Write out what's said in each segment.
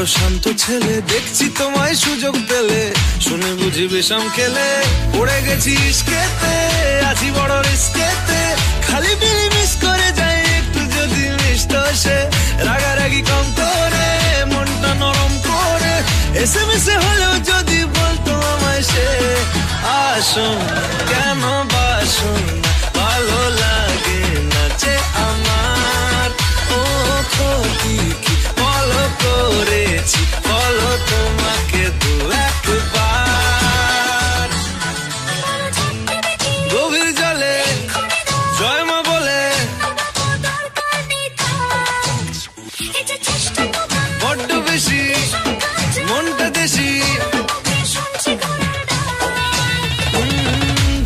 বড় শান্ত ছেলে, দেখছি তোমায় সুযোগ পেলে শুনে বুঝি বিষম খেলে। পড়ে গেছি ইস্কেতে, আছি বড় রিস্কেতে, খালি বিলি মিস করে যাই একটু যদি মিষ্ট সে। রাগারাগি কম করে মনটা নরম করে এসএমএসে হলেও যদি বলতো আমায় সে। আসুন কেন বাসুন ভালো লাগে না যে আমার, ও ক্ষতি কি বলো করেছি বলো তোমাকে দু একবার। গভীর জলে জয় মা বলে বড্ড বেশি মনটা দেশি,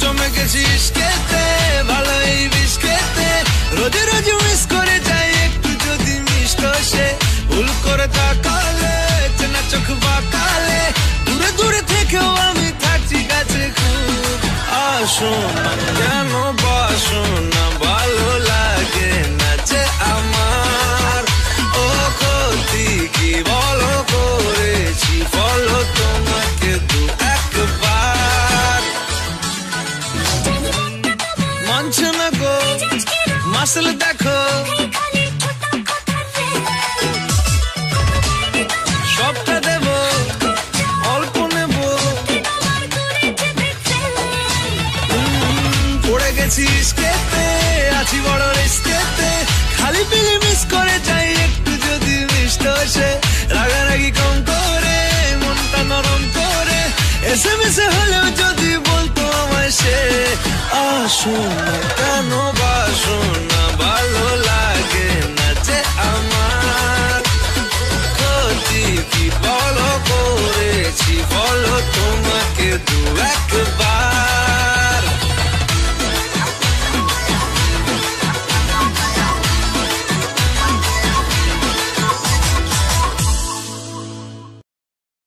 জমে গেছি ইস্কেতে ভালোই বিস্কেতে, রোজে রোজ মিস করে যাই একটু যদি মিষ্ট সে। ভুল করে তাকালে চেনা চোখ বাঁকালে, দূরে দূরে থেকেও আমি থাকছি কাছে খুব। আসুন কেন বাসুন না ভালো লাগে না যে আমার, ও ক্ষতি কি বলো করেছি বলো তোমাকে দু একবার। মানছে না গো মাসল দেখো, সবটা দেব অল্প নেব। পড়ে গেছি ইস্কেতে, আছি বড় রিস্কেতে, খালি পিলি মিস করে যাই একটু যদি মিষ্ট সে। রাগারাগি কম করে মনটা নরম করে এসএমএসে হলেও যদি বলতো আমায় সে। আসুন